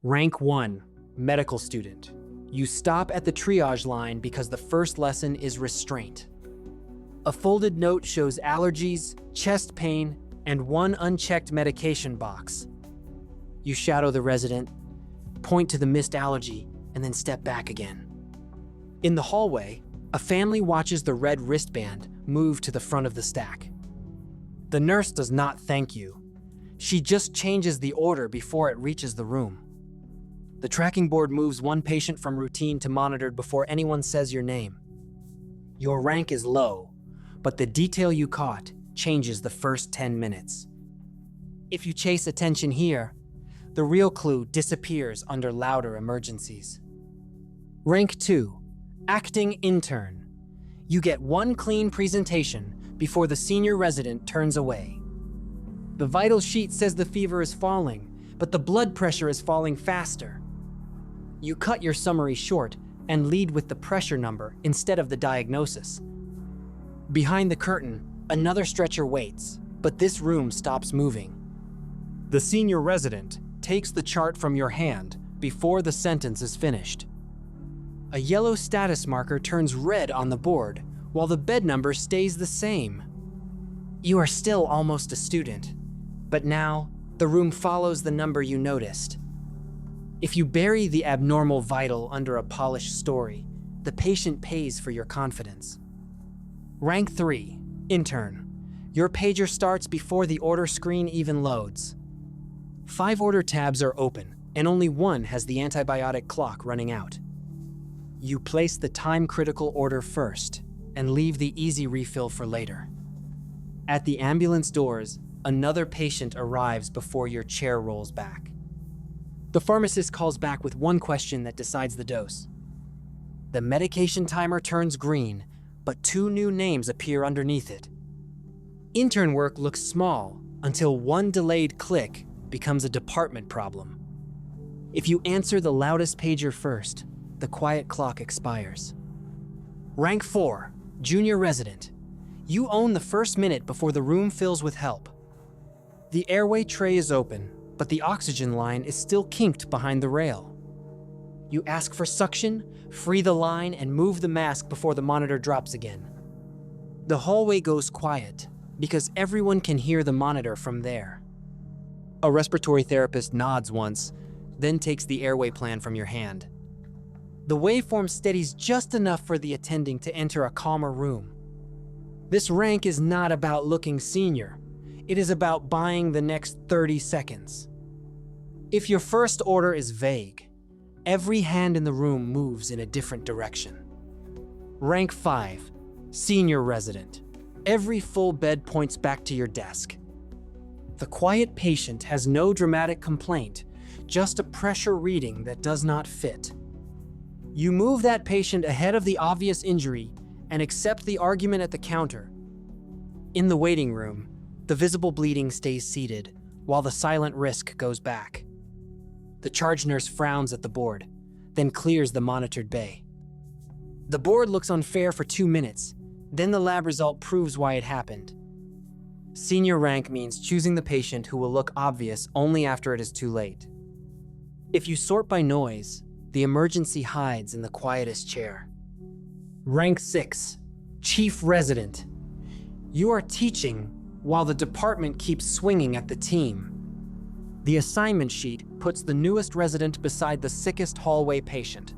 Rank 1, medical student. You stop at the triage line because the first lesson is restraint. A folded note shows allergies, chest pain, and one unchecked medication box. You shadow the resident, point to the missed allergy, and then step back again. In the hallway, a family watches the red wristband move to the front of the stack. The nurse does not thank you. She just changes the order before it reaches the room. The tracking board moves one patient from routine to monitored before anyone says your name. Your rank is low, but the detail you caught changes the first 10 minutes. If you chase attention here, the real clue disappears under louder emergencies. Rank 2, acting intern. You get one clean presentation before the senior resident turns away. The vital sheet says the fever is falling, but the blood pressure is falling faster. You cut your summary short and lead with the pressure number instead of the diagnosis. Behind the curtain, another stretcher waits, but this room stops moving. The senior resident takes the chart from your hand before the sentence is finished. A yellow status marker turns red on the board, while the bed number stays the same. You are still almost a student, but now the room follows the number you noticed. If you bury the abnormal vital under a polished story, the patient pays for your confidence. Rank 3, intern. Your pager starts before the order screen even loads. 5 order tabs are open, and only one has the antibiotic clock running out. You place the time-critical order first and leave the easy refill for later. At the ambulance doors, another patient arrives before your chair rolls back. The pharmacist calls back with one question that decides the dose. The medication timer turns green, but 2 new names appear underneath it. Intern work looks small until one delayed click becomes a department problem. If you answer the loudest pager first, the quiet clock expires. Rank 4, junior resident. You own the first minute before the room fills with help. The airway tray is open, but the oxygen line is still kinked behind the rail. You ask for suction, free the line, and move the mask before the monitor drops again. The hallway goes quiet because everyone can hear the monitor from there. A respiratory therapist nods once, then takes the airway plan from your hand. The waveform steadies just enough for the attending to enter a calmer room. This rank is not about looking senior. It is about buying the next 30 seconds. If your first order is vague, every hand in the room moves in a different direction. Rank 5, senior resident. Every full bed points back to your desk. The quiet patient has no dramatic complaint, just a pressure reading that does not fit. You move that patient ahead of the obvious injury and accept the argument at the counter. In the waiting room, the visible bleeding stays seated, while the silent risk goes back. The charge nurse frowns at the board, then clears the monitored bay. The board looks unfair for 2 minutes, then the lab result proves why it happened. Senior rank means choosing the patient who will look obvious only after it is too late. If you sort by noise, the emergency hides in the quietest chair. Rank 6, chief resident. You are teaching while the department keeps swinging at the team. The assignment sheet puts the newest resident beside the sickest hallway patient.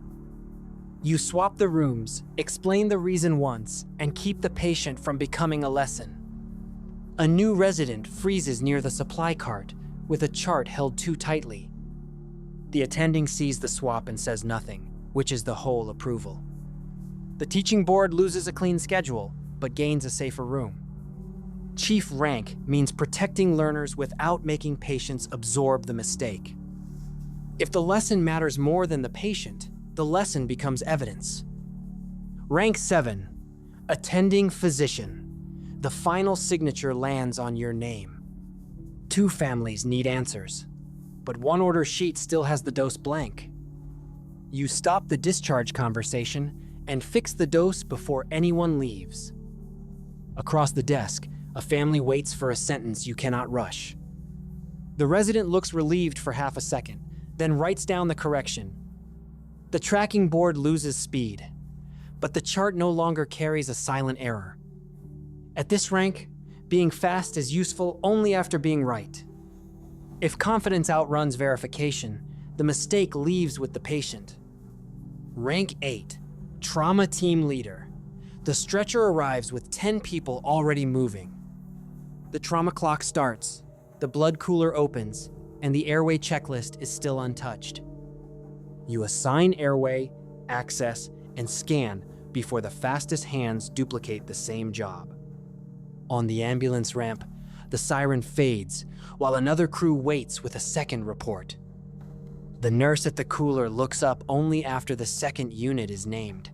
You swap the rooms, explain the reason once, and keep the patient from becoming a lesson. A new resident freezes near the supply cart with a chart held too tightly. The attending sees the swap and says nothing, which is the whole approval. The teaching board loses a clean schedule, but gains a safer room. Chief rank means protecting learners without making patients absorb the mistake. If the lesson matters more than the patient, the lesson becomes evidence. Rank 7, attending physician. The final signature lands on your name. 2 families need answers, but one order sheet still has the dose blank. You stop the discharge conversation and fix the dose before anyone leaves. Across the desk, a family waits for a sentence you cannot rush. The resident looks relieved for half a second, then writes down the correction. The tracking board loses speed, but the chart no longer carries a silent error. At this rank, being fast is useful only after being right. If confidence outruns verification, the mistake leaves with the patient. Rank 8, Trauma Team Leader. The stretcher arrives with 10 people already moving. The trauma clock starts, the blood cooler opens, and the airway checklist is still untouched. You assign airway, access, and scan before the fastest hands duplicate the same job. On the ambulance ramp, the siren fades while another crew waits with a second report. The nurse at the cooler looks up only after the second unit is named.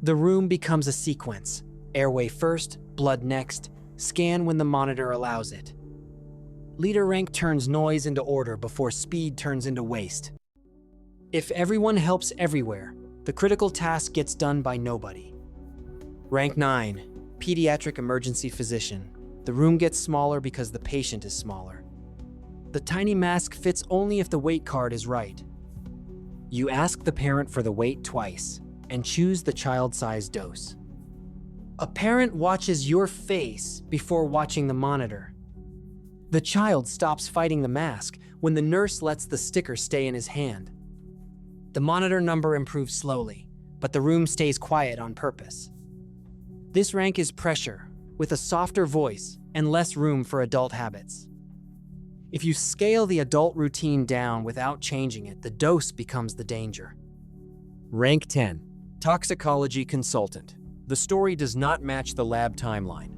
The room becomes a sequence: airway first, blood next, scan when the monitor allows it. Leader rank turns noise into order before speed turns into waste. If everyone helps everywhere, the critical task gets done by nobody. Rank 9, Pediatric Emergency Physician. The room gets smaller because the patient is smaller. The tiny mask fits only if the weight card is right. You ask the parent for the weight twice and choose the child-sized dose. A parent watches your face before watching the monitor. The child stops fighting the mask when the nurse lets the sticker stay in his hand. The monitor number improves slowly, but the room stays quiet on purpose. This rank is pressure, with a softer voice and less room for adult habits. If you scale the adult routine down without changing it, the dose becomes the danger. Rank 10, Toxicology Consultant. The story does not match the lab timeline.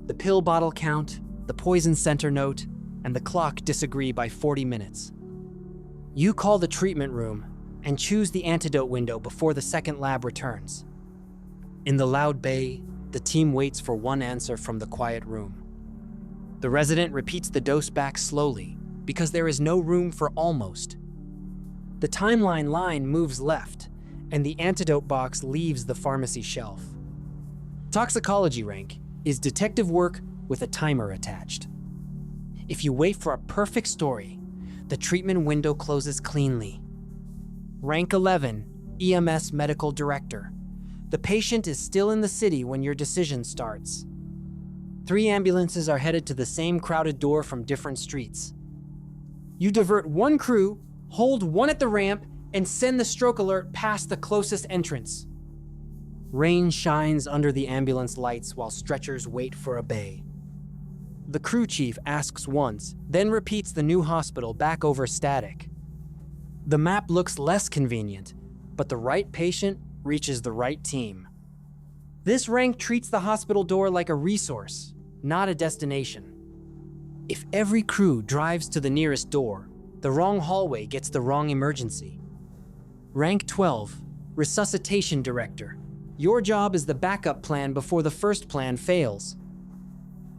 The pill bottle count, the poison center note, and the clock disagree by 40 minutes. You call the treatment room and choose the antidote window before the second lab returns. In the loud bay, the team waits for one answer from the quiet room. The resident repeats the dose back slowly because there is no room for almost. The timeline line moves left, and the antidote box leaves the pharmacy shelf. Toxicology rank is detective work with a timer attached. If you wait for a perfect story, the treatment window closes cleanly. Rank 11, EMS Medical Director. The patient is still in the city when your decision starts. 3 ambulances are headed to the same crowded door from different streets. You divert one crew, hold one at the ramp, and send the stroke alert past the closest entrance. Rain shines under the ambulance lights while stretchers wait for a bay. The crew chief asks once, then repeats the new hospital back over static. The map looks less convenient, but the right patient reaches the right team. This rank treats the hospital door like a resource, not a destination. If every crew drives to the nearest door, the wrong hallway gets the wrong emergency. Rank 12, Resuscitation Director. Your job is the backup plan before the first plan fails.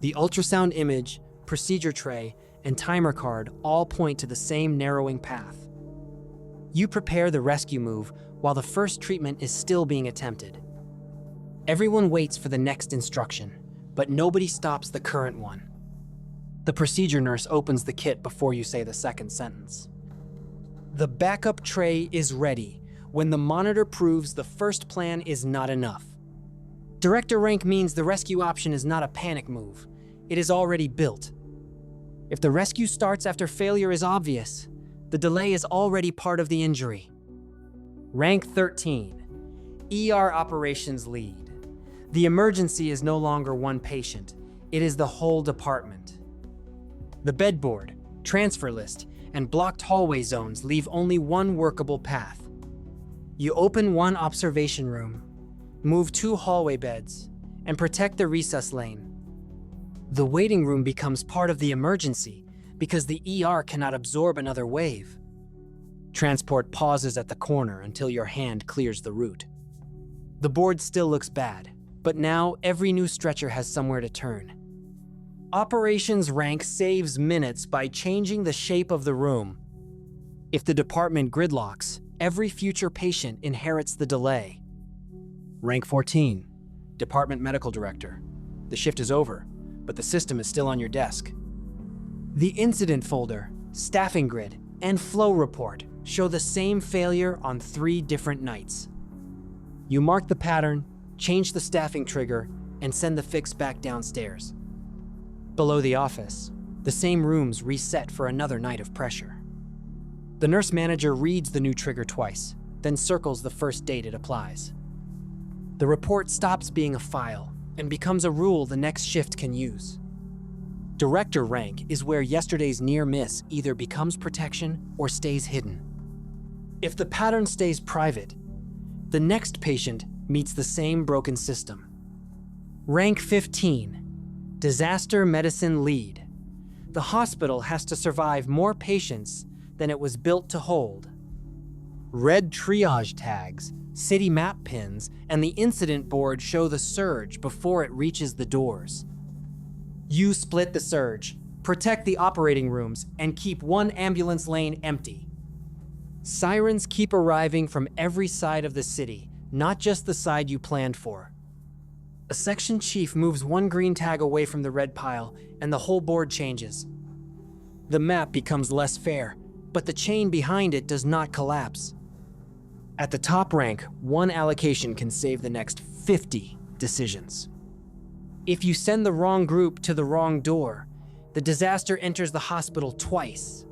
The ultrasound image, procedure tray, and timer card all point to the same narrowing path. You prepare the rescue move while the first treatment is still being attempted. Everyone waits for the next instruction, but nobody stops the current one. The procedure nurse opens the kit before you say the second sentence. The backup tray is ready when the monitor proves the first plan is not enough. Director rank means the rescue option is not a panic move. It is already built. If the rescue starts after failure is obvious, the delay is already part of the injury. Rank 13, ER Operations Lead. The emergency is no longer one patient. It is the whole department. The bedboard, transfer list, and blocked hallway zones leave only one workable path. You open one observation room, move 2 hallway beds, and protect the resus lane. The waiting room becomes part of the emergency because the ER cannot absorb another wave. Transport pauses at the corner until your hand clears the route. The board still looks bad, but now every new stretcher has somewhere to turn. Operations rank saves minutes by changing the shape of the room. If the department gridlocks, every future patient inherits the delay. Rank 14, Department Medical Director. The shift is over, but the system is still on your desk. The incident folder, staffing grid, and flow report show the same failure on 3 different nights. You mark the pattern, change the staffing trigger, and send the fix back downstairs. Below the office, the same rooms reset for another night of pressure. The nurse manager reads the new trigger twice, then circles the first date it applies. The report stops being a file and becomes a rule the next shift can use. Director rank is where yesterday's near miss either becomes protection or stays hidden. If the pattern stays private, the next patient meets the same broken system. Rank 15, Disaster Medicine Lead. The hospital has to survive more patients than it was built to hold. Red triage tags, city map pins, and the incident board show the surge before it reaches the doors. You split the surge, protect the operating rooms, and keep one ambulance lane empty. Sirens keep arriving from every side of the city, not just the side you planned for. A section chief moves one green tag away from the red pile, and the whole board changes. The map becomes less fair, but the chain behind it does not collapse. At the top rank, one allocation can save the next 50 decisions. If you send the wrong group to the wrong door, the disaster enters the hospital twice.